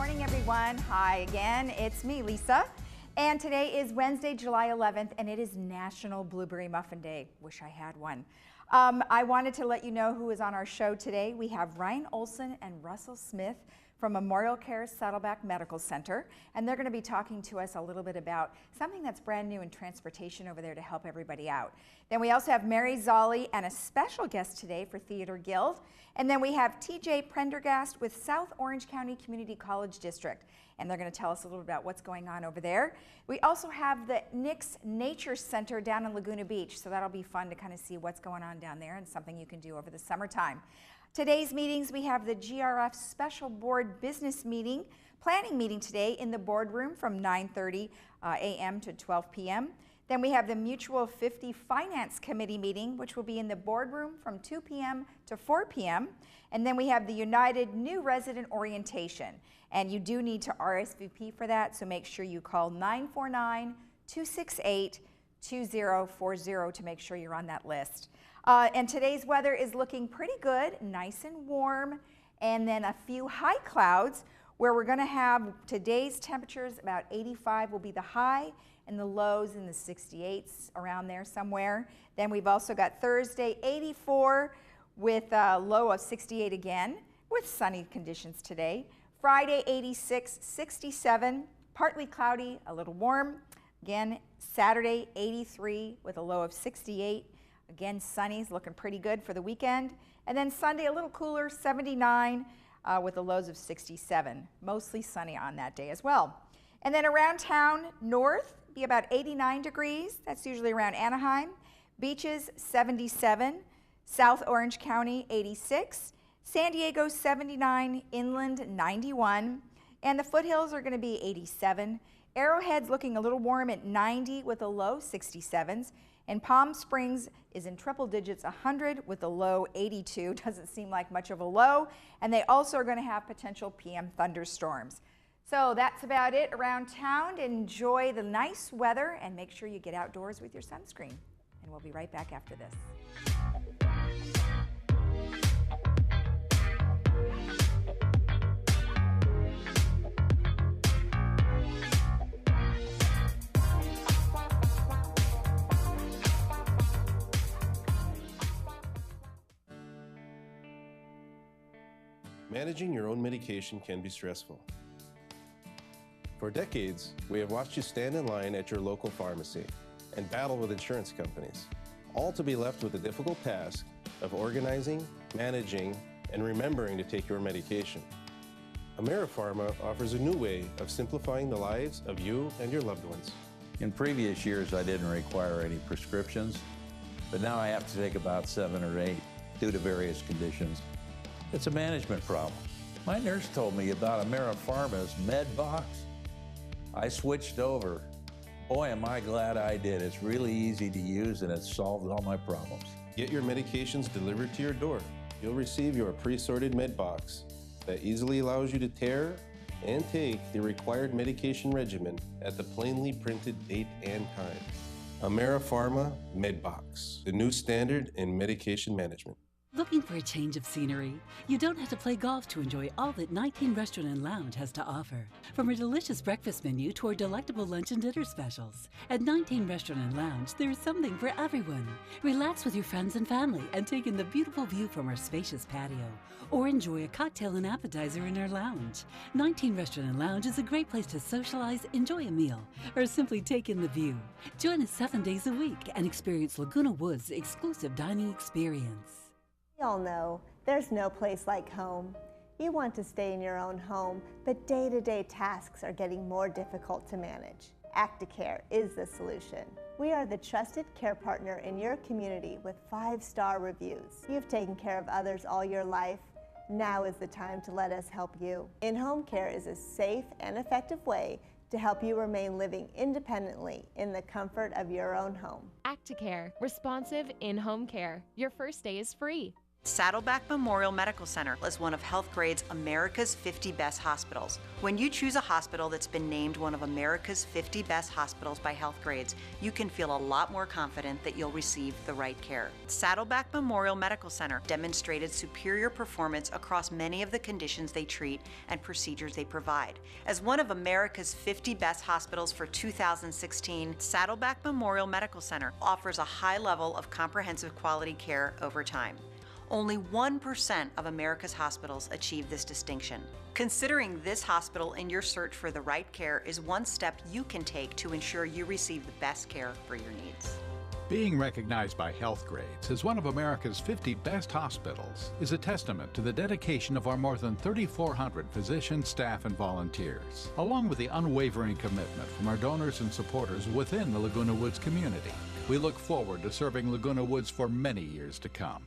morning, everyone. Hi again, it's me, Lisa. And today is Wednesday, July 11th, and it is National Blueberry Muffin Day. Wish I had one. I wanted to let you know who is on our show today. We have Ryan Olson and Russell Smith from Memorial Care Saddleback Medical Center, and they're going to be talking to us a little bit about something that's brand new in transportation over there to help everybody out. Then we also have Mary Zolli and a special guest today for Theater Guild. And then we have TJ Prendergast with South Orange County Community College District, and they're going to tell us a little about what's going on over there. We also have the Nix Nature Center down in Laguna Beach, so that'll be fun to kind of see what's going on down there and something you can do over the summertime. Today's meetings, we have the GRF Special Board Business Meeting, Planning Meeting today in the boardroom from 9:30 a.m. to 12 p.m. Then we have the Mutual 50 Finance Committee meeting, which will be in the boardroom from 2 p.m. to 4 p.m. And then we have the United New Resident Orientation. And you do need to RSVP for that, so make sure you call 949-268-2040 to make sure you're on that list. And today's weather is looking pretty good, nice and warm, and then a few high clouds where we're going to have today's temperatures about 85 will be the high, and the lows in the 68s around there somewhere. Then we've also got Thursday 84 with a low of 68 again with sunny conditions today. Friday 86, 67, partly cloudy, a little warm. Again, Saturday 83 with a low of 68. Again, sunny's looking pretty good for the weekend. And then Sunday a little cooler, 79 with the lows of 67. Mostly sunny on that day as well. And then around town, north, be about 89 degrees. That's usually around Anaheim. Beaches, 77. South Orange County, 86. San Diego, 79. Inland, 91. And the foothills are going to be 87. Arrowhead's looking a little warm at 90 with a low 67s. And Palm Springs is in triple digits, 100 with a low 82. Doesn't seem like much of a low. And they also are going to have potential PM thunderstorms. So that's about it around town. Enjoy the nice weather and make sure you get outdoors with your sunscreen. And we'll be right back after this. Managing your own medication can be stressful. For decades, we have watched you stand in line at your local pharmacy and battle with insurance companies, all to be left with the difficult task of organizing, managing, and remembering to take your medication. AmeriPharma offers a new way of simplifying the lives of you and your loved ones. In previous years, I didn't require any prescriptions, but now I have to take about 7 or 8 due to various conditions. It's a management problem. My nurse told me about AmeriPharma's MedBox. I switched over. Boy, am I glad I did. It's really easy to use and it's solved all my problems. Get your medications delivered to your door. You'll receive your pre-sorted MedBox that easily allows you to tear and take the required medication regimen at the plainly printed date and time. AmeriPharma MedBox, the new standard in medication management. Looking for a change of scenery? You don't have to play golf to enjoy all that 19 Restaurant and Lounge has to offer. From our delicious breakfast menu to our delectable lunch and dinner specials. At 19 Restaurant and Lounge, there is something for everyone. Relax with your friends and family and take in the beautiful view from our spacious patio. Or enjoy a cocktail and appetizer in our lounge. 19 Restaurant and Lounge is a great place to socialize, enjoy a meal, or simply take in the view. Join us 7 days a week and experience Laguna Woods' exclusive dining experience. We all know there's no place like home. You want to stay in your own home, but day-to-day tasks are getting more difficult to manage. Acticare is the solution. We are the trusted care partner in your community with 5-star reviews. You've taken care of others all your life. Now is the time to let us help you. In-home care is a safe and effective way to help you remain living independently in the comfort of your own home. Acticare, responsive in-home care. Your first day is free. Saddleback Memorial Medical Center is one of HealthGrade's America's 50 Best Hospitals. When you choose a hospital that's been named one of America's 50 Best Hospitals by HealthGrades, you can feel a lot more confident that you'll receive the right care. Saddleback Memorial Medical Center demonstrated superior performance across many of the conditions they treat and procedures they provide. As one of America's 50 Best Hospitals for 2016, Saddleback Memorial Medical Center offers a high level of comprehensive quality care over time. Only 1% of America's hospitals achieve this distinction. Considering this hospital in your search for the right care is one step you can take to ensure you receive the best care for your needs. Being recognized by HealthGrades as one of America's 50 best hospitals is a testament to the dedication of our more than 3,400 physicians, staff, and volunteers, along with the unwavering commitment from our donors and supporters within the Laguna Woods community. We look forward to serving Laguna Woods for many years to come.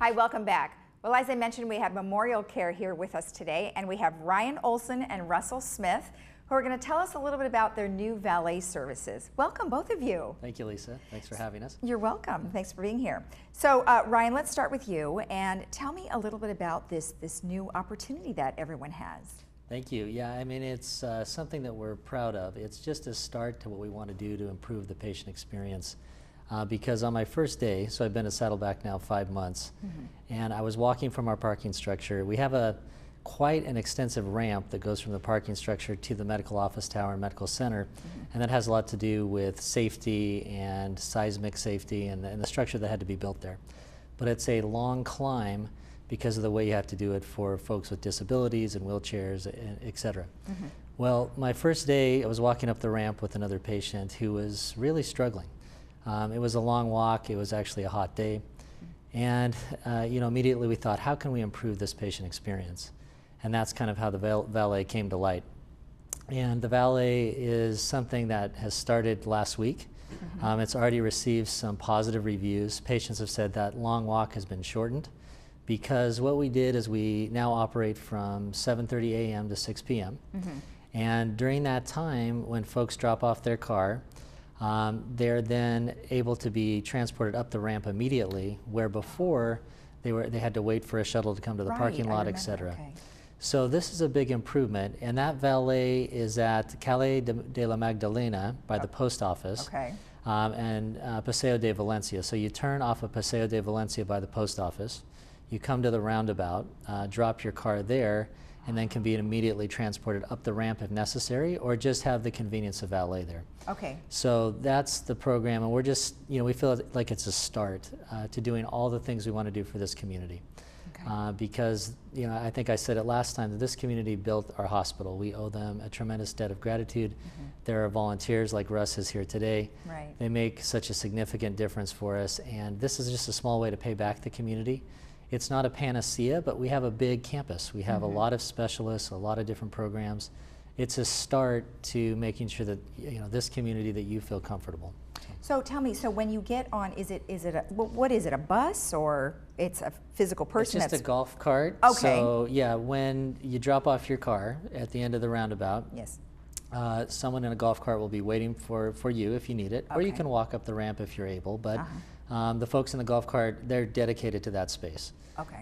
Hi, welcome back. Well, as I mentioned, we have Memorial Care here with us today, and we have Ryan Olson and Russell Smith, who are going to tell us a little bit about their new valet services. Welcome, both of you. Thank you, Lisa. Thanks for having us. You're welcome. Thanks for being here. So, Ryan, let's start with you, and tell me a little bit about this new opportunity that everyone has. Thank you. Yeah, I mean, it's something that we're proud of. It's just a start to what we want to do to improve the patient experience. Because on my first day, so I've been at Saddleback now 5 months, and I was walking from our parking structure. We have quite an extensive ramp that goes from the parking structure to the medical office tower and medical center, and that has a lot to do with safety and seismic safety and the structure that had to be built there. But it's a long climb because of the way you have to do it for folks with disabilities and wheelchairs, et cetera. Well, my first day, I was walking up the ramp with another patient who was really struggling. It was a long walk. It was actually a hot day. And immediately we thought, how can we improve this patient experience? And that's kind of how the valet came to light. And the valet is something that has started last week. It's already received some positive reviews. Patients have said that long walk has been shortened because what we did is we now operate from 7:30 a.m. to 6 p.m. And during that time, when folks drop off their car, they're then able to be transported up the ramp immediately, where before they had to wait for a shuttle to come to the parking lot, et cetera. Okay. So this is a big improvement, and that valet is at Calle de la Magdalena by the post office, and Paseo de Valencia. So you turn off of Paseo de Valencia by the post office, you come to the roundabout, drop your car there, and then can be immediately transported up the ramp if necessary, or just have the convenience of valet there. Okay. So that's the program, and we're just, we feel like it's a start to doing all the things we want to do for this community. Because, I think I said it last time, that this community built our hospital. We owe them a tremendous debt of gratitude. There are volunteers like Russ is here today. They make such a significant difference for us, and this is just a small way to pay back the community. It's not a panacea, but we have a big campus. We have a lot of specialists, a lot of different programs. It's a start to making sure that this community, that you feel comfortable. So tell me, so when you get on, what is it, a bus, or it's a physical person? It's just a golf cart. Okay. So yeah, when you drop off your car at the end of the roundabout, someone in a golf cart will be waiting for you if you need it, or you can walk up the ramp if you're able, but the folks in the golf cart, they're dedicated to that space.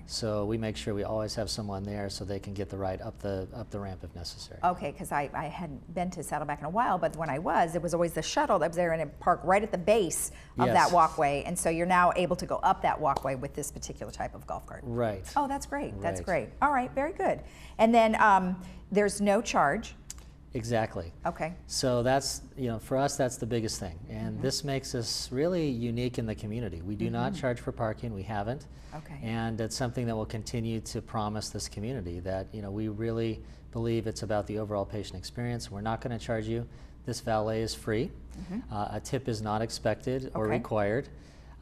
So we make sure we always have someone there so they can get the ride up the ramp if necessary. Okay, because I hadn't been to Saddleback in a while, but when I was, it was always the shuttle that was there, and it parked right at the base of that walkway, and so you're now able to go up that walkway with this particular type of golf cart. Right. Oh, that's great. That's great. All right, very good. And then there's no charge. Exactly. Okay. So that's, for us, that's the biggest thing. And this makes us really unique in the community. We do not charge for parking. We haven't. Okay. And it's something that we'll continue to promise this community, that, we really believe it's about the overall patient experience. We're not going to charge you. This valet is free. A tip is not expected or required.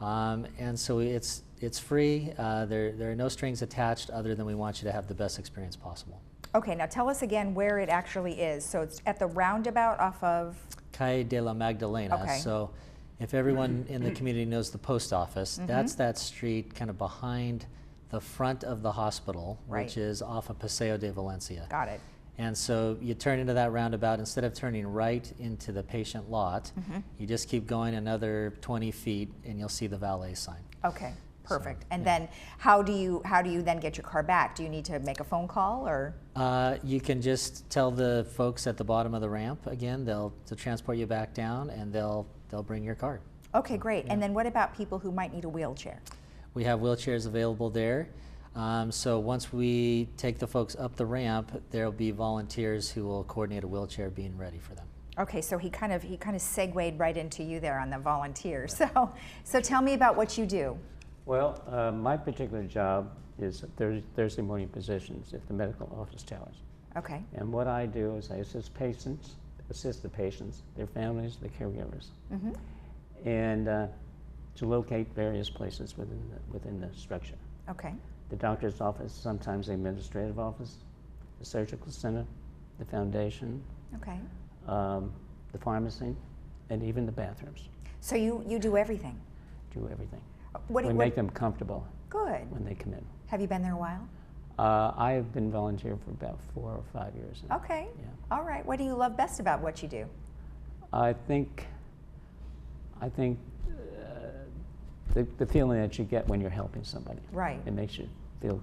And so it's free. There are no strings attached other than we want you to have the best experience possible. Okay, now tell us again where it actually is. So it's at the roundabout off of? Calle de la Magdalena. Okay. So if everyone in the community knows the post office, that's that street kind of behind the front of the hospital, which is off of Paseo de Valencia. Got it. And so you turn into that roundabout, instead of turning right into the patient lot, you just keep going another 20 feet and you'll see the valet sign. Okay, perfect. So, and yeah. then how do you then get your car back? Do you need to make a phone call, or? You can just tell the folks at the bottom of the ramp, again, they'll transport you back down and they'll bring your car. Okay, great. And then what about people who might need a wheelchair? We have wheelchairs available there. So once we take the folks up the ramp, there'll be volunteers who will coordinate a wheelchair being ready for them. Okay, so he kind of segued right into you there on the volunteer. So tell me about what you do. Well, my particular job is Thursday morning positions at the medical office towers. Okay. And what I do is I assist the patients, their families, the caregivers, and to locate various places within the structure. Okay. The doctor's office, sometimes the administrative office, the surgical center, the foundation, Okay. the pharmacy, and even the bathrooms. So you do everything. Do everything. What We do make them comfortable Good. when they come in. Have you been there a while? I have been volunteering for about 4 or 5 years now. Okay. Yeah. All right. What do you love best about what you do? I think the feeling that you get when you're helping somebody. Right. It makes you feel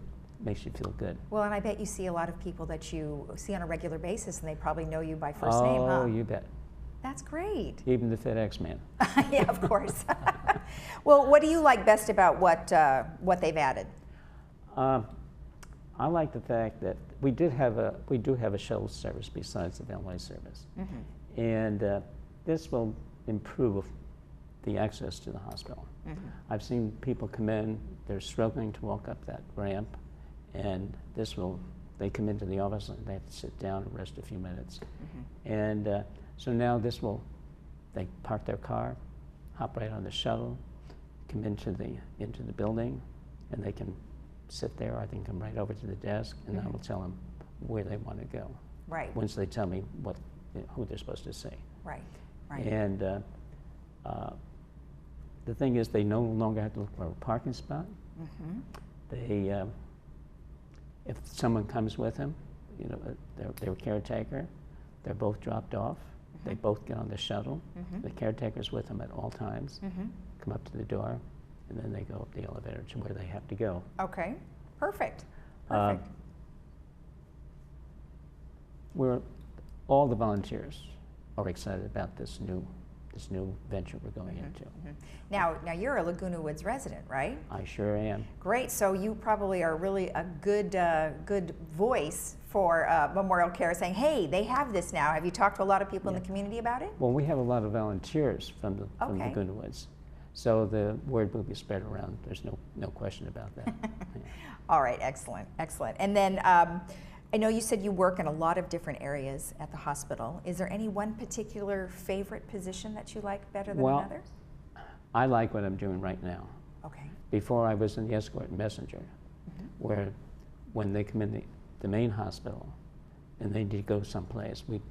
good. Well, and I bet you see a lot of people that you see on a regular basis, and they probably know you by first name, huh? Oh, you bet. That's great. Even the FedEx man. Yeah, of course. Well, what do you like best about what they've added? I like the fact that we do have a shuttle service besides the valet service, and this will improve the access to the hospital. I've seen people come in, they're struggling to walk up that ramp, and they come into the office and they have to sit down and rest a few minutes. And so now they park their car, hop right on the shuttle, come into the building, and they can sit there, or they can come right over to the desk, and I will tell them where they want to go. Right. Once they tell me who they're supposed to see. Right. Right. And the thing is, they no longer have to look for a parking spot. They, if someone comes with them, their caretaker, they're both dropped off. They both get on the shuttle. The caretaker's with them at all times. Come up to the door, and then they go up the elevator to where they have to go. Okay. Perfect. Uh, Perfect. All the volunteers are excited about this new venture we're going into. Now you're a Laguna Woods resident, right? I sure am. Great. So you probably are really a good voice for Memorial Care, saying, "Hey, they have this now." Have you talked to a lot of people in the community about it? Well, we have a lot of volunteers from Okay. Laguna Woods, so the word will be spread around. There's no question about that. Yeah. All right. Excellent. Excellent. And then I know you said you work in a lot of different areas at the hospital. Is there any one particular favorite position that you like better than another? I like what I'm doing right now. Okay. Before I was in the escort and messenger, where when they come in the main hospital and they need to go someplace, we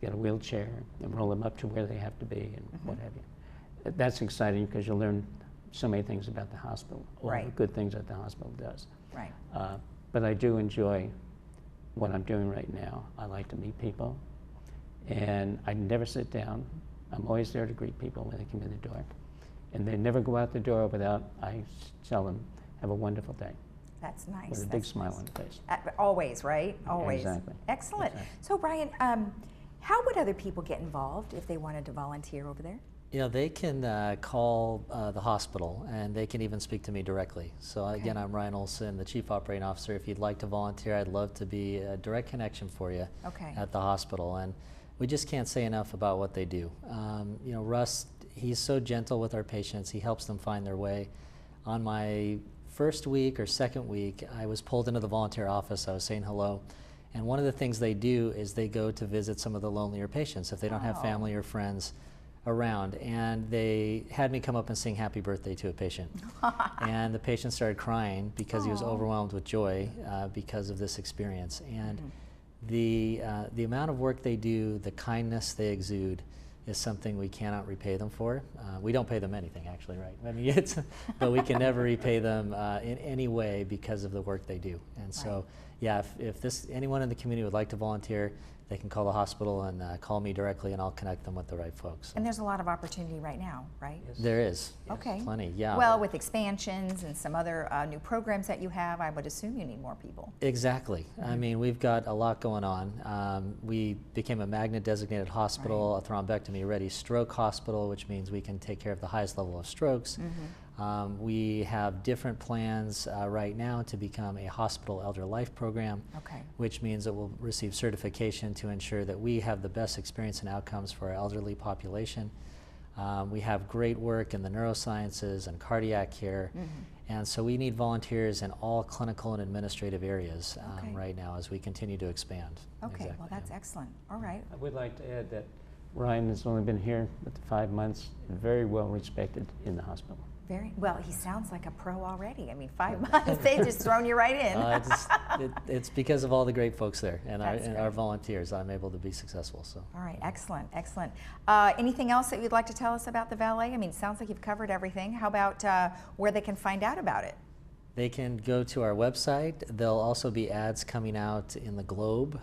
get a wheelchair and roll them up to where they have to be and what have you. That's exciting because you learn so many things about the hospital, all the good things that the hospital does. Right. But I do enjoy what I'm doing right now. I like to meet people, and I never sit down. I'm always there to greet people when they come in the door, and they never go out the door without I tell them, have a wonderful day. That's nice. With a big smile on the face. Always, right? Always. Exactly. Excellent. Exactly. So, Brian, how would other people get involved if they wanted to volunteer over there? They can call the hospital, and they can even speak to me directly. So again, I'm Ryan Olson, the Chief Operating Officer. If you'd like to volunteer, I'd love to be a direct connection for you at the hospital. And we just can't say enough about what they do. Russ, he's so gentle with our patients. He helps them find their way. On my first week or second week, I was pulled into the volunteer office. I was saying hello. And one of the things they do is they go to visit some of the lonelier patients if they don't have family or friends around, and they had me come up and sing happy birthday to a patient. And the patient started crying because he was overwhelmed with joy because of this experience. And the amount of work they do, the kindness they exude, is something we cannot repay them for. We don't pay them anything, actually, right? I mean, but we can never repay them in any way because of the work they do. And so, yeah, if anyone in the community would like to volunteer, they can call the hospital and call me directly, and I'll connect them with the right folks. And there's a lot of opportunity right now, right? Yes. There is. Yes, okay. Plenty, yeah. Well, with expansions and some other new programs that you have, I would assume you need more people. Exactly. I mean, we've got a lot going on. We became a magnet-designated hospital, a thrombectomy-ready stroke hospital, which means we can take care of the highest level of strokes. We have different plans right now to become a hospital elder life program, which means that we'll receive certification to ensure that we have the best experience and outcomes for our elderly population. We have great work in the neurosciences and cardiac care, and so we need volunteers in all clinical and administrative areas right now as we continue to expand. Okay, well that's excellent. All right. I would like to add that Ryan has only been here for 5 months and very well respected in the hospital. Very well. He sounds like a pro already. I mean, 5 months, they've just thrown you right in. It's because of all the great folks there and our volunteers I'm able to be successful. So. All right, excellent, excellent. Anything else that you'd like to tell us about the valet? I mean, it sounds like you've covered everything. How about where they can find out about it? They can go to our website. There'll also be ads coming out in the Globe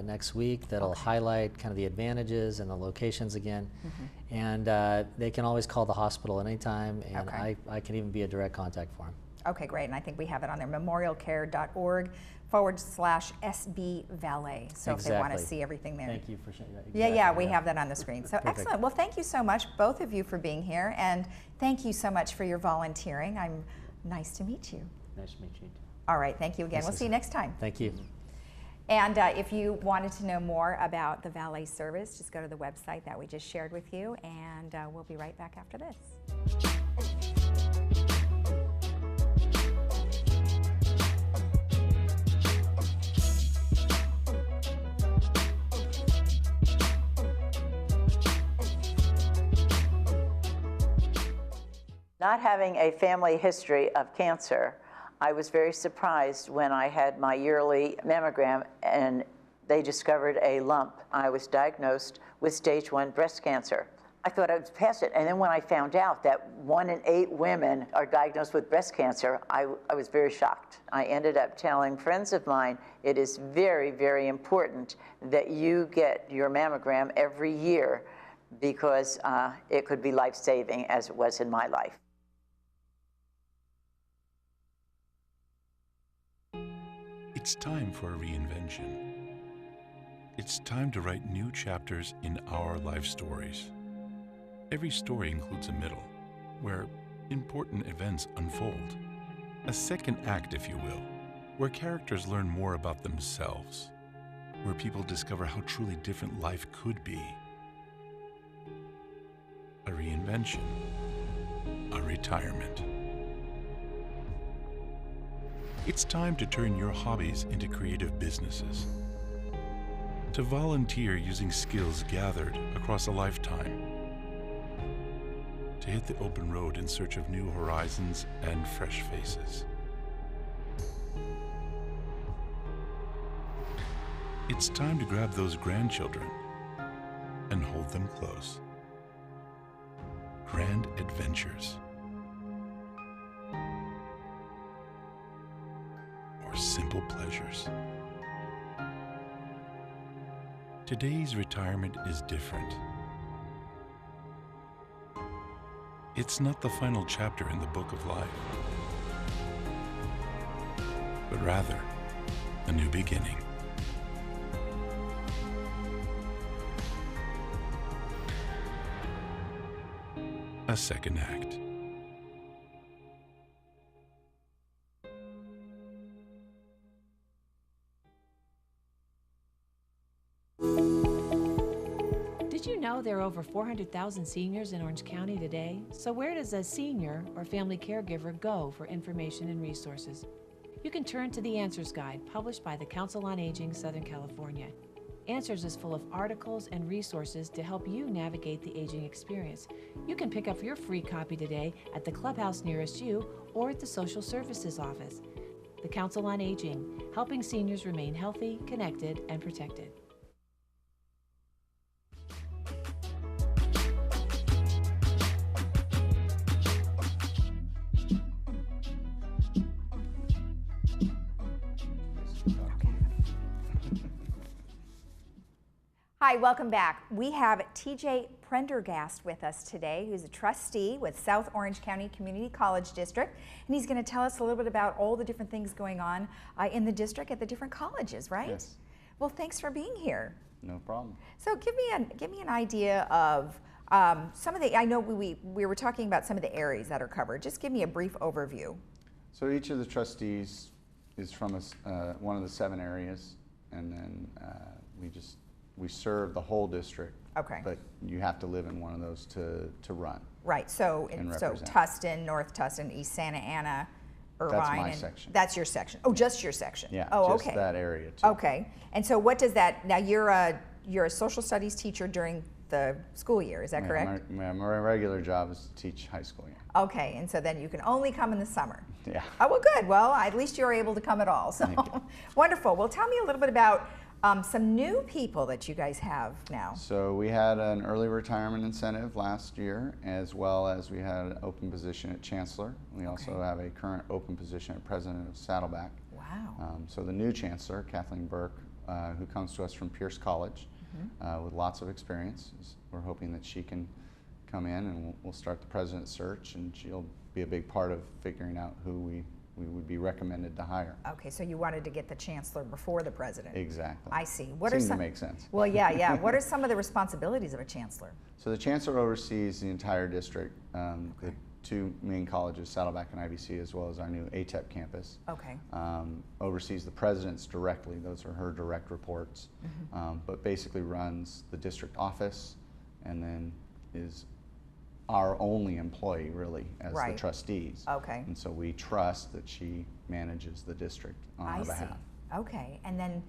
next week that'll highlight kind of the advantages and the locations again. And they can always call the hospital anytime, and I can even be a direct contact for them. Okay, great. And I think we have it on there, memorialcare.org/SB Valet. So if they want to see everything there. Thank you for sharing that. Yeah, we have that on the screen. So excellent. Well, thank you so much, both of you, for being here. And thank you so much for your volunteering. Nice to meet you. Nice to meet you. All right, thank you again. We'll see you next time. Thank you. And if you wanted to know more about the valet service, just go to the website that we just shared with you, and we'll be right back after this. Not having a family history of cancer, I was very surprised when I had my yearly mammogram and they discovered a lump. I was diagnosed with stage 1 breast cancer. I thought I was past it, and then when I found out that 1 in 8 women are diagnosed with breast cancer, I was very shocked. I ended up telling friends of mine, it is very, very important that you get your mammogram every year because it could be life-saving as it was in my life. It's time for a reinvention. It's time to write new chapters in our life stories. Every story includes a middle, where important events unfold. A second act, if you will, where characters learn more about themselves, where people discover how truly different life could be. A reinvention, a retirement. It's time to turn your hobbies into creative businesses, to volunteer using skills gathered across a lifetime, to hit the open road in search of new horizons and fresh faces. It's time to grab those grandchildren and hold them close. Grand adventures. Or simple pleasures. Today's retirement is different. It's not the final chapter in the book of life, but rather a new beginning. A second act. Did you know there are over 400,000 seniors in Orange County today? So where does a senior or family caregiver go for information and resources? You can turn to the Answers Guide, published by the Council on Aging Southern California. Answers is full of articles and resources to help you navigate the aging experience. You can pick up your free copy today at the clubhouse nearest you or at the Social Services Office. The Council on Aging, helping seniors remain healthy, connected, and protected. Hi, welcome back. We have TJ Prendergast with us today, who's a trustee with South Orange County Community College District, and he's going to tell us a little bit about all the different things going on in the district at the different colleges, right? Yes. Well, thanks for being here. No problem. So give me an idea of some of the, I know we were talking about some of the areas that are covered. Just give me a brief overview. So each of the trustees is from one of the 7 areas, and then we serve the whole district. Okay. But you have to live in one of those to run. Right. So and so represent. Tustin, North Tustin, East Santa Ana, Irvine. That's my and section. That's your section. Oh, just your section. Yeah. Oh, just okay. that area too. Okay. And so what does that? Now you're a social studies teacher during the school year. Is that Yeah, correct? my regular job is to teach high school. Yeah. Okay. And so then you can only come in the summer. Yeah. Oh, well, good. Well, at least you're able to come at all. So Thank you. wonderful. Well, tell me a little bit about some new people that you guys have now. So we had an early retirement incentive last year, as well as we had an open position at Chancellor. We also have a current open position at President of Saddleback. Wow. So the new Chancellor, Kathleen Burke, who comes to us from Pierce College with lots of experience, we're hoping that she can come in and we'll start the President search, and she'll be a big part of figuring out who we would be recommended to hire. Okay, so you wanted to get the Chancellor before the President. Exactly. I see. Seems to make sense. Well, yeah. What are some of the responsibilities of a Chancellor? So the Chancellor oversees the entire district, the 2 main colleges, Saddleback and IBC, as well as our new ATEP campus. Okay. Oversees the presidents directly. Those are her direct reports. But basically runs the district office, and then is our only employee, really, as the trustees. Okay. And so we trust that she manages the district on our behalf. Okay, and then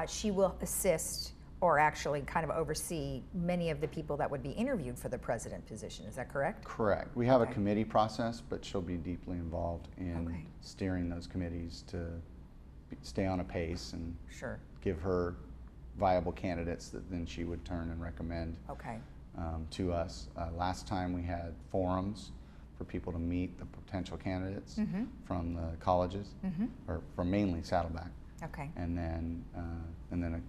she will assist or actually kind of oversee many of the people that would be interviewed for the president position. Is that correct? Correct. We have a committee process, but she'll be deeply involved in steering those committees to stay on a pace and give her viable candidates that then she would turn and recommend to us. Last time we had forums for people to meet the potential candidates from the colleges, or from mainly Saddleback. Okay. And then a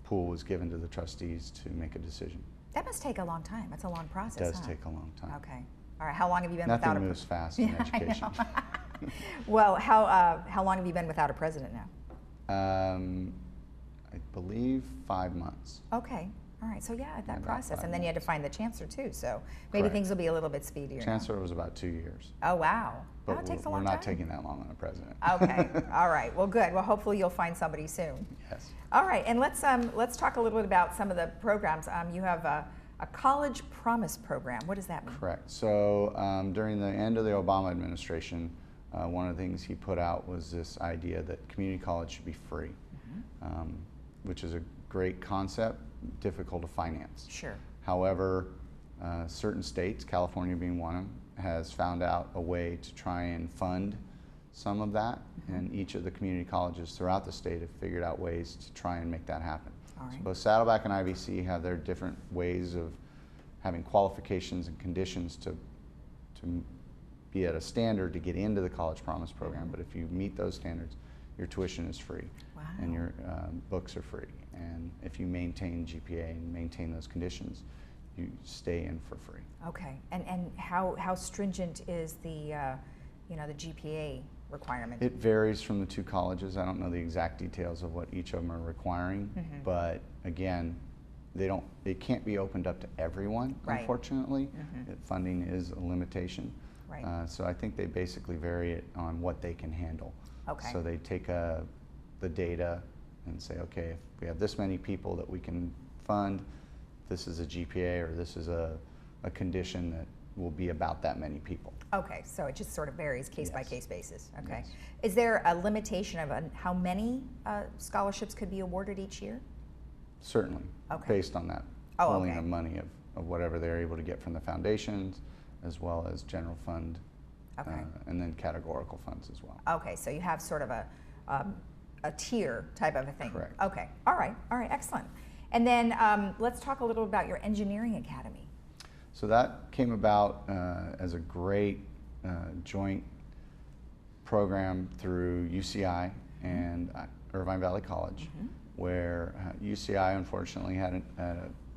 pool was given to the trustees to make a decision. That must take a long time. That's a long process. It does take a long time. Okay. All right. How long have you been Nothing without moves fast in education. Well, how long have you been without a president now? I believe 5 months. Okay. All right. So yeah, that About process, 5 and then you had to find the Chancellor too. So maybe Correct. things will be a little bit speedier. Chancellor was about 2 years. Oh wow. But It takes a we're long not time. taking that long on a president. Okay. All right. Well, good. Well, hopefully you'll find somebody soon. Yes. All right. And let's talk a little bit about some of the programs. You have a college promise program. What does that mean? Correct. So during the end of the Obama administration, one of the things he put out was this idea that community college should be free, which is a great concept, difficult to finance. Sure. However, certain states, California being one of them, has found out a way to try and fund some of that, and each of the community colleges throughout the state have figured out ways to try and make that happen. All right. So both Saddleback and IBC have their different ways of having qualifications and conditions to be at a standard to get into the College Promise program, but if you meet those standards, your tuition is free. Wow. And your books are free. And if you maintain GPA and maintain those conditions, you stay in for free. Okay. And how stringent is the the GPA requirement? It varies from the 2 colleges. I don't know the exact details of what each of them are requiring, but again, it can't be opened up to everyone, unfortunately. Funding is a limitation. Right. So I think they basically vary it on what they can handle. Okay. So they take the data and say, okay, if we have this many people that we can fund, this is a GPA, or this is a condition that will be about that many people. Okay, so it just sort of varies case by case basis. Okay. Yes. Is there a limitation of how many scholarships could be awarded each year? Certainly, based on that pooling of money of whatever they're able to get from the foundations, as well as general fund, and then categorical funds as well. Okay, so you have sort of a tier type of a thing. Correct. Okay, all right, excellent. And then let's talk a little about your engineering academy. So that came about as a great joint program through UCI and Irvine Valley College. where UCI unfortunately had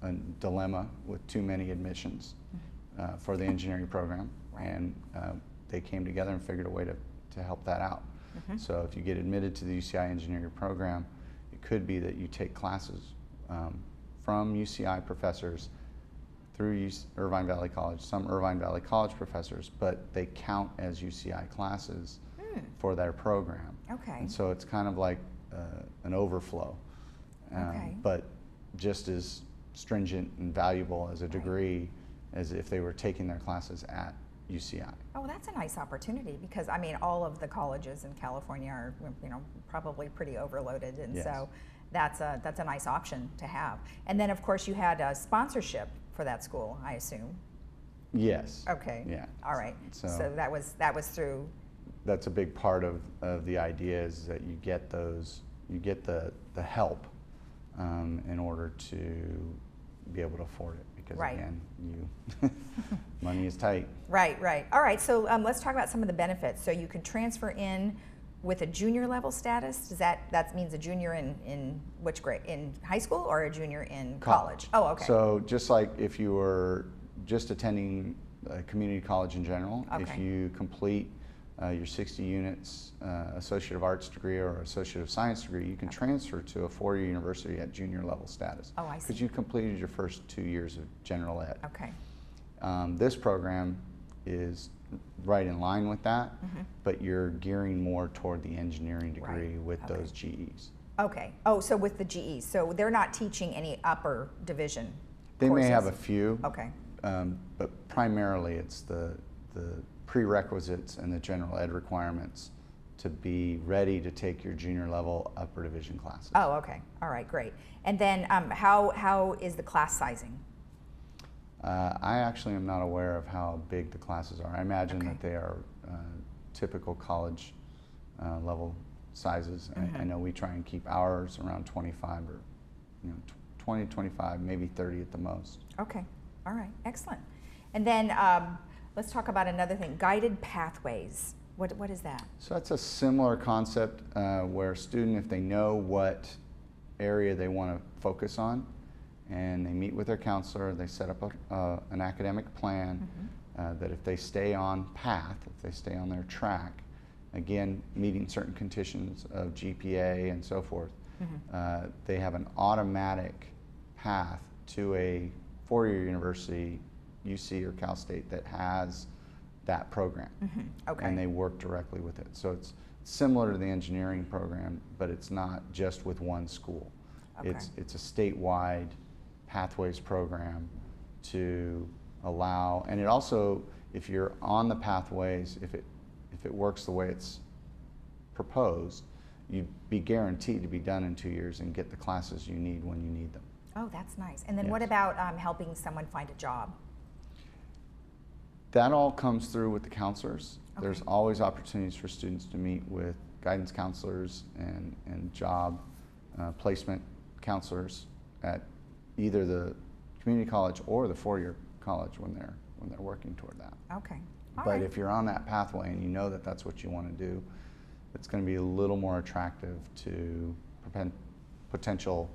a dilemma with too many admissions for the engineering program, and they came together and figured a way to help that out. So if you get admitted to the UCI engineering program, it could be that you take classes from UCI professors through Irvine Valley College, some Irvine Valley College professors, but they count as UCI classes for their program. Okay. And so it's kind of like an overflow, but just as stringent and valuable as a degree as if they were taking their classes at UCI. Oh, that's a nice opportunity, because I mean, all of the colleges in California are, you know, probably pretty overloaded, and so that's a nice option to have. And then, of course, you had a sponsorship for that school, I assume. Yes. Okay. Yeah. All right. So that was through. That's a big part of the idea, is that you get the help in order to be able to afford it, because again, money is tight. Right. All right, so let's talk about some of the benefits. So you can transfer in with a junior level status. Does that means a junior in which grade? In high school, or a junior in college? Oh, okay. So just like if you were just attending a community college in general, if you complete your 60 units Associate of Arts degree or Associate of Science degree, you can transfer to a four-year university at junior level status. Oh, I see. Because you completed your first 2 years of general ed. Okay. This program is right in line with that, but you're gearing more toward the engineering degree with those GEs. Okay. Oh, so with the GEs, so they're not teaching any upper division They courses. may have a few, Okay. but primarily it's the prerequisites and the general ed requirements to be ready to take your junior level upper division classes. Oh, okay. All right, great. And then how is the class sizing? I actually am not aware of how big the classes are. I imagine that they are typical college level sizes. I know we try and keep ours around 25 or 20, 25, maybe 30 at the most. Okay. All right. Excellent. And then let's talk about another thing, guided pathways. What is that? So that's a similar concept where a student, if they know what area they want to focus on, and they meet with their counselor, they set up an academic plan that if they stay on path, if they stay on their track, again, meeting certain conditions of GPA and so forth, they have an automatic path to a four-year university, UC or Cal State, that has that program. And they work directly with it. So it's similar to the engineering program, but it's not just with one school. It's a statewide pathways program to allow, and it also, if you're on the pathways, if it works the way it's proposed, you'd be guaranteed to be done in 2 years and get the classes you need when you need them. Oh, that's nice. And then what about helping someone find a job? That all comes through with the counselors. There's always opportunities for students to meet with guidance counselors and job placement counselors at either the community college or the four-year college when they're working toward that. Okay. But if you're on that pathway and you know that that's what you want to do, it's going to be a little more attractive to potential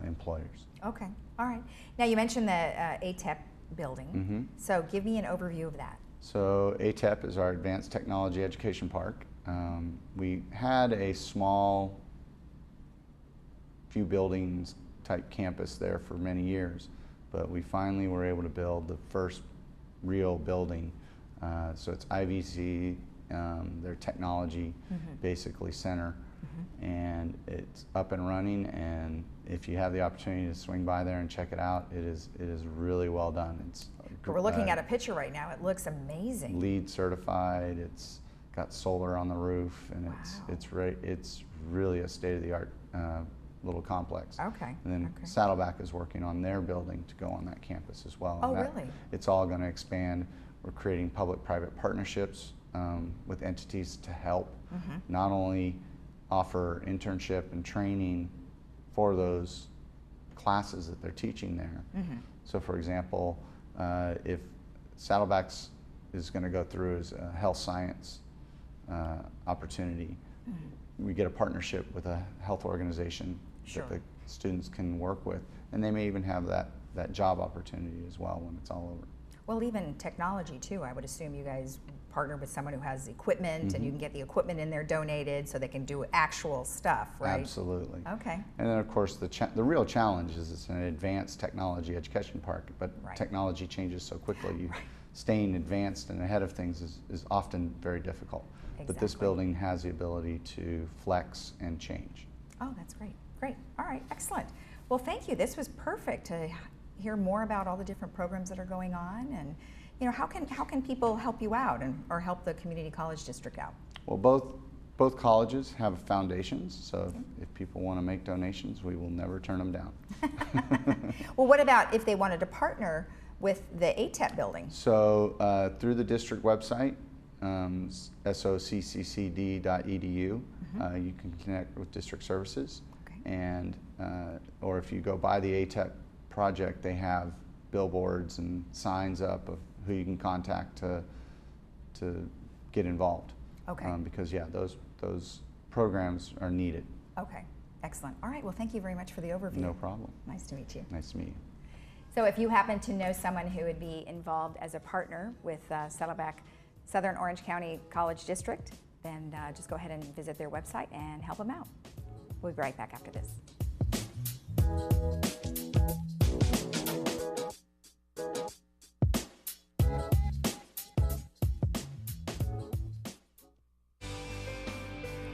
employers. Okay. All right. Now you mentioned the ATEP building. So give me an overview of that. So ATEP is our Advanced Technology Education Park. We had a small few buildings type campus there for many years, but we finally were able to build the first real building. So it's IVC, their technology basically center, and it's up and running, and if you have the opportunity to swing by there and check it out, it is really well done. We're looking at a picture right now. It looks amazing. LEED certified. It's got solar on the roof, and it's really a state-of-the-art little complex. Okay. And then Saddleback is working on their building to go on that campus as well. Oh, really? It's all going to expand. We're creating public-private partnerships with entities to help not only offer internship and training for those classes that they're teaching there. So for example, if Saddleback's is going to go through as a health science opportunity, we get a partnership with a health organization Sure. that the students can work with. And they may even have that job opportunity as well when it's all over. Well, even technology too, I would assume you guys partner with someone who has equipment and you can get the equipment in there donated so they can do actual stuff, right? Absolutely. Okay. And then of course the real challenge is it's an advanced technology education park, but technology changes so quickly. Staying advanced and ahead of things is often very difficult. Exactly. But this building has the ability to flex and change. Oh, that's great. Great. All right, excellent. Well, thank you. This was perfect to hear more about all the different programs that are going on, and how can people help you out or help the community college district out? Well, both colleges have foundations, so if people want to make donations, we will never turn them down. Well, what about if they wanted to partner with the ATEP building? So through the district website, soccd.edu, you can connect with district services, and or if you go by the ATEP project, they have billboards and signs up of who you can contact to get involved. Okay. Because those programs are needed. Okay, excellent. All right, well, thank you very much for the overview. No problem. Nice to meet you. Nice to meet you. So if you happen to know someone who would be involved as a partner with Saddleback Southern Orange County College District, then just go ahead and visit their website and help them out. We'll be right back after this.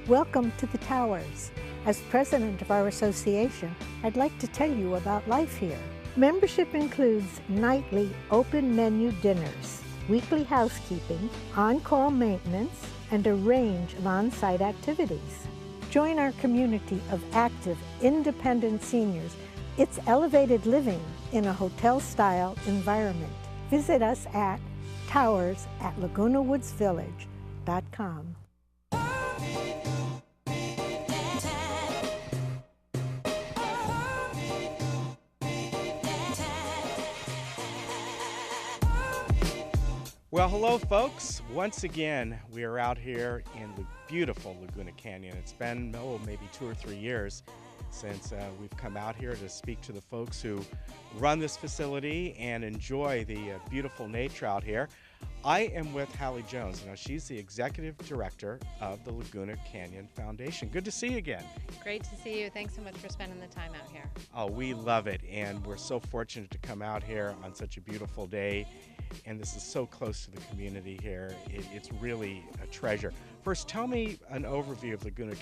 Welcome to the Towers. As president of our association, I'd like to tell you about life here. Membership includes nightly open menu dinners, weekly housekeeping, on-call maintenance, and a range of on-site activities. Join our community of active, independent seniors. It's elevated living in a hotel-style environment. Visit us at towers@lagunawoodsvillage.com. Well, hello folks. Once again, we are out here in the beautiful Laguna Canyon. It's been, maybe 2 or 3 years since we've come out here to speak to the folks who run this facility and enjoy the beautiful nature out here. I am with Hallie Jones. Now, she's the executive director of the Laguna Canyon Foundation. Good to see you again. Great to see you. Thanks so much for spending the time out here. Oh, we love it, and we're so fortunate to come out here on such a beautiful day. And this is so close to the community here. It's really a treasure. First, tell me an overview of the Laguna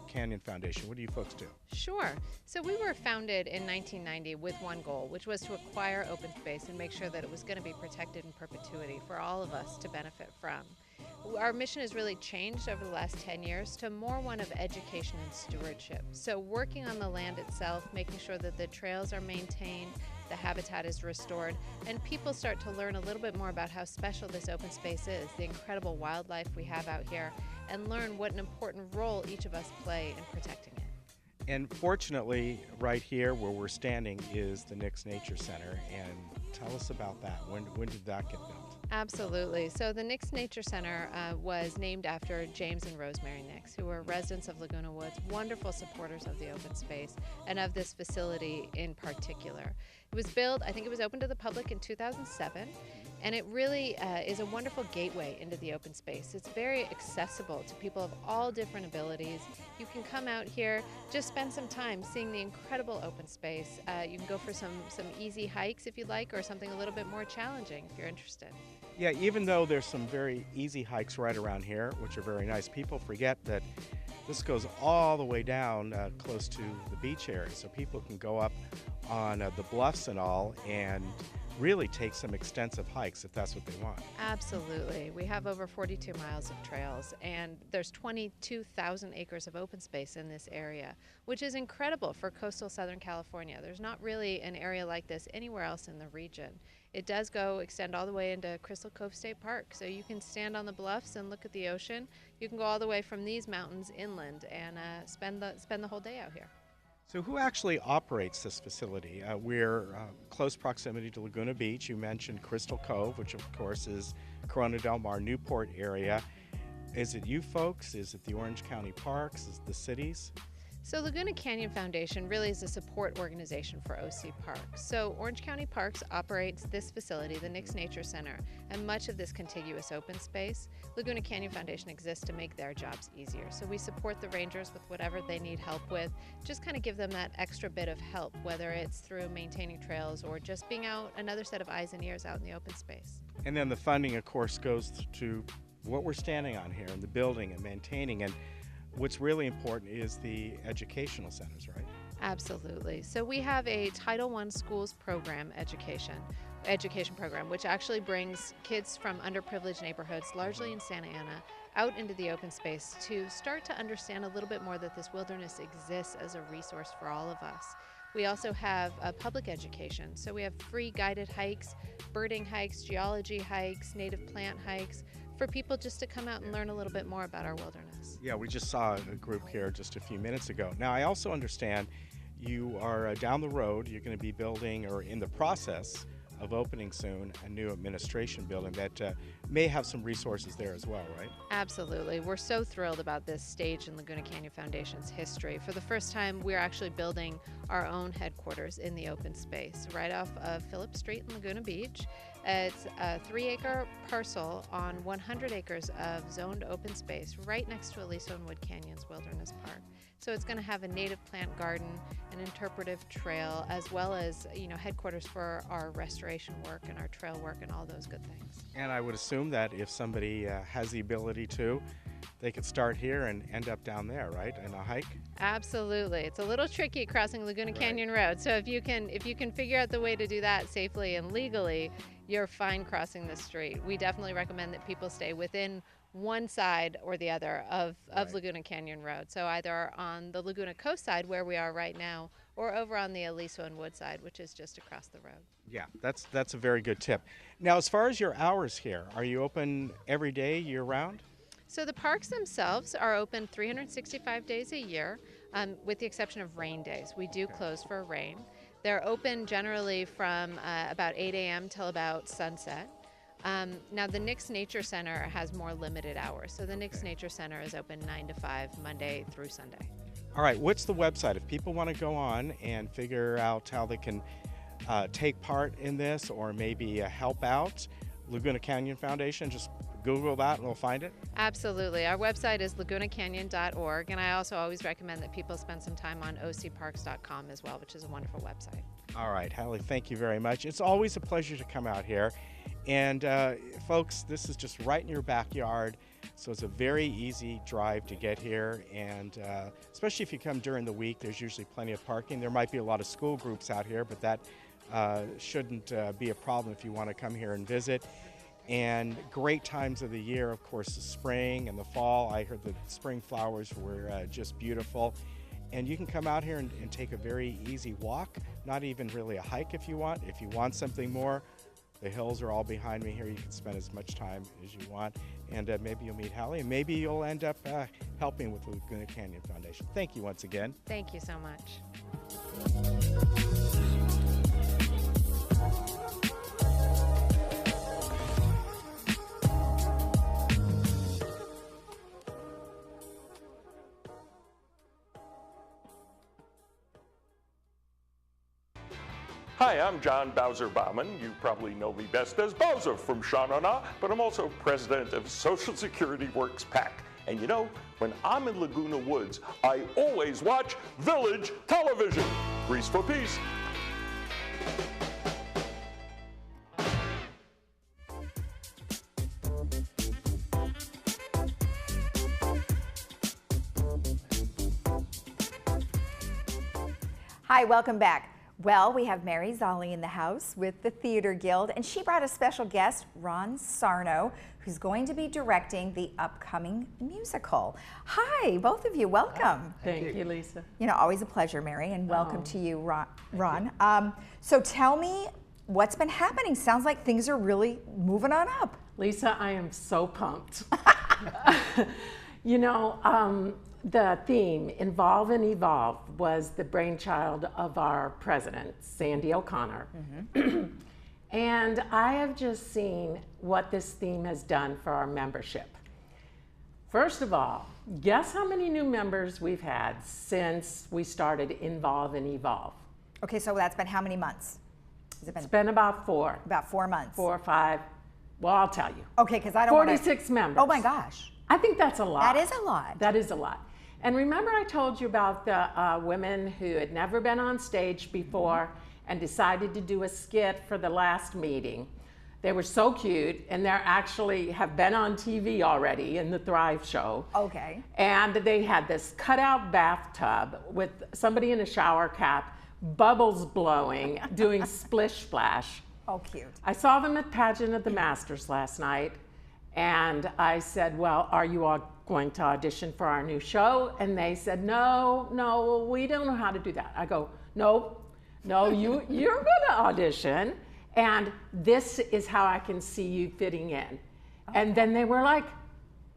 Canyon Foundation. What do you folks do? Sure. So we were founded in 1990 with one goal, which was to acquire open space and make sure that it was going to be protected in perpetuity for all of us to benefit from. Our mission has really changed over the last 10 years to more one of education and stewardship. So working on the land itself, making sure that the trails are maintained, the habitat is restored, and people start to learn a little bit more about how special this open space is, the incredible wildlife we have out here, and learn what an important role each of us play in protecting it. And fortunately, right here where we're standing is the Nix Nature Center. And tell us about that. When did that get built? Absolutely. So the Nix Nature Center was named after James and Rosemary Nix, who were residents of Laguna Woods, wonderful supporters of the open space and of this facility in particular. It was built, I think it was open to the public in 2007, and it really is a wonderful gateway into the open space. It's very accessible to people of all different abilities. You can come out here, just spend some time seeing the incredible open space. You can go for some easy hikes if you'd like, or something a little bit more challenging if you're interested. Yeah, even though there's some very easy hikes right around here, which are very nice, people forget that this goes all the way down close to the beach area, so people can go up on the bluffs and all and really take some extensive hikes if that's what they want. Absolutely. We have over 42 miles of trails, and there's 22,000 acres of open space in this area, which is incredible for coastal Southern California. There's not really an area like this anywhere else in the region. It does extend all the way into Crystal Cove State Park, so you can stand on the bluffs and look at the ocean. You can go all the way from these mountains inland and spend the whole day out here. So who actually operates this facility? We're close proximity to Laguna Beach. You mentioned Crystal Cove, which of course is Corona del Mar, Newport area. Is it you folks? Is it the Orange County Parks? Is it the cities? So Laguna Canyon Foundation really is a support organization for OC Parks. So Orange County Parks operates this facility, the Nix Nature Center, and much of this contiguous open space. Laguna Canyon Foundation exists to make their jobs easier. So we support the rangers with whatever they need help with, just kind of give them that extra bit of help, whether it's through maintaining trails or just being out another set of eyes and ears out in the open space. And then the funding, of course, goes to what we're standing on here and the building and maintaining. And what's really important is the educational centers, right? Absolutely. So we have a Title I schools program education program, which actually brings kids from underprivileged neighborhoods, largely in Santa Ana, out into the open space to start to understand a little bit more that this wilderness exists as a resource for all of us. We also have public education. So we have free guided hikes, birding hikes, geology hikes, native plant hikes, for people just to come out and learn a little bit more about our wilderness. Yeah, we just saw a group here just a few minutes ago. Now, I also understand you are down the road, you're going to be building, or in the process of opening soon, a new administration building that may have some resources there as well, right? Absolutely. We're so thrilled about this stage in Laguna Canyon Foundation's history. For the first time, we're actually building our own headquarters in the open space, right off of Phillips Street in Laguna Beach. It's a 3-acre parcel on 100 acres of zoned open space right next to Aliso and Wood Canyons Wilderness Park. So it's going to have a native plant garden, an interpretive trail, as well as, headquarters for our restoration work and our trail work and all those good things. And I would assume that if somebody has the ability to, they could start here and end up down there, right, in a hike? Absolutely. It's a little tricky crossing Laguna Canyon Road. So if you can figure out the way to do that safely and legally, you're fine crossing the street. We definitely recommend that people stay within one side or the other of Laguna Canyon Road. So either on the Laguna Coast side, where we are right now, or over on the Aliso and Wood side, which is just across the road. Yeah, that's a very good tip. Now, as far as your hours here, are you open every day, year-round? So the parks themselves are open 365 days a year, with the exception of rain days. We do close for rain. They're open generally from about 8 a.m. till about sunset. Now the Nix Nature Center has more limited hours. So the Nix Nature Center is open 9 to 5, Monday through Sunday. All right, what's the website? If people want to go on and figure out how they can take part in this or maybe help out, Laguna Canyon Foundation, just Google that and we'll find it? Absolutely. Our website is lagunacanyon.org, and I also always recommend that people spend some time on ocparks.com as well, which is a wonderful website. All right, Hallie, thank you very much. It's always a pleasure to come out here. And folks, this is just right in your backyard, so it's a very easy drive to get here. And especially if you come during the week, there's usually plenty of parking. There might be a lot of school groups out here, but that shouldn't be a problem if you want to come here and visit. And great times of the year, of course, the spring and the fall. I heard the spring flowers were just beautiful. And you can come out here and take a very easy walk, not even really a hike if you want. If you want something more, the hills are all behind me here. You can spend as much time as you want. And maybe you'll meet Hallie, and maybe you'll end up helping with the Laguna Canyon Foundation. Thank you once again. Thank you so much. Hi, I'm John Bowser Bauman. You probably know me best as Bowser from Sha-Na-Na, but I'm also president of Social Security Works PAC. And you know, when I'm in Laguna Woods, I always watch Village Television. Grease for peace. Hi, welcome back. Well, we have Mary Zolli in the house with the Theater Guild, and she brought a special guest, Ron Sarno, who's going to be directing the upcoming musical. Hi, both of you, welcome. Thank you, Lisa. You know, always a pleasure, Mary, and welcome to you, Ron. So tell me what's been happening. Sounds like things are really moving on up. Lisa, I am so pumped. You know, the theme, Involve and Evolve, was the brainchild of our president, Sandy O'Connor. And I have just seen what this theme has done for our membership. First of all, guess how many new members we've had since we started Involve and Evolve? Okay, so that's been how many months? It's been about 4. About 4 months. 4 or 5. Well, I'll tell you. Okay, because I don't 46 members. Oh my gosh. I think that's a lot. That is a lot. That is a lot. And remember I told you about the women who had never been on stage before and decided to do a skit for the last meeting. They were so cute, and they actually have been on TV already in the Thrive show. Okay. And they had this cutout bathtub with somebody in a shower cap, bubbles blowing, doing splish splash. Oh, cute. I saw them at Pageant at the Masters last night, and I said, well, are you all going to audition for our new show? And they said, no, we don't know how to do that. I go, no, you're gonna audition, and this is how I can see you fitting in. Okay. And then they were like,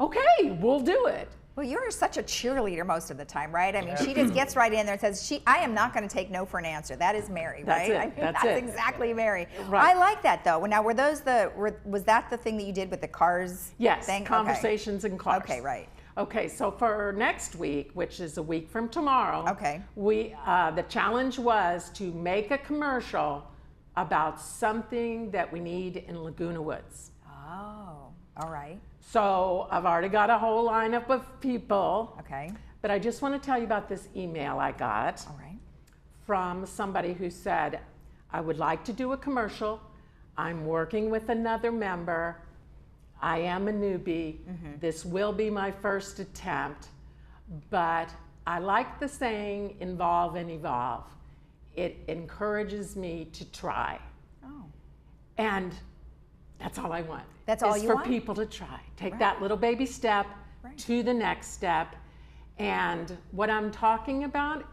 okay, we'll do it. Well, you're such a cheerleader most of the time, right? I mean, she just gets right in there and says, I am not going to take no for an answer. That is Mary, right? That's it. I mean, That's that's it. exactly Mary. Right. I like that, though. Now, was that the thing that you did with the cars Yes, thing? conversations in cars. Okay, right. Okay, so for next week, which is a week from tomorrow, okay, the challenge was to make a commercial about something that we need in Laguna Woods. Oh, all right. So I've already got a whole lineup of people. Okay. But I just want to tell you about this email I got from somebody who said, I would like to do a commercial. I'm working with another member. I am a newbie. This will be my first attempt, but I like the saying involve and evolve. It encourages me to try. Oh. And that's all I want. That's all you for want? people to try. Take that little baby step to the next step. And what I'm talking about,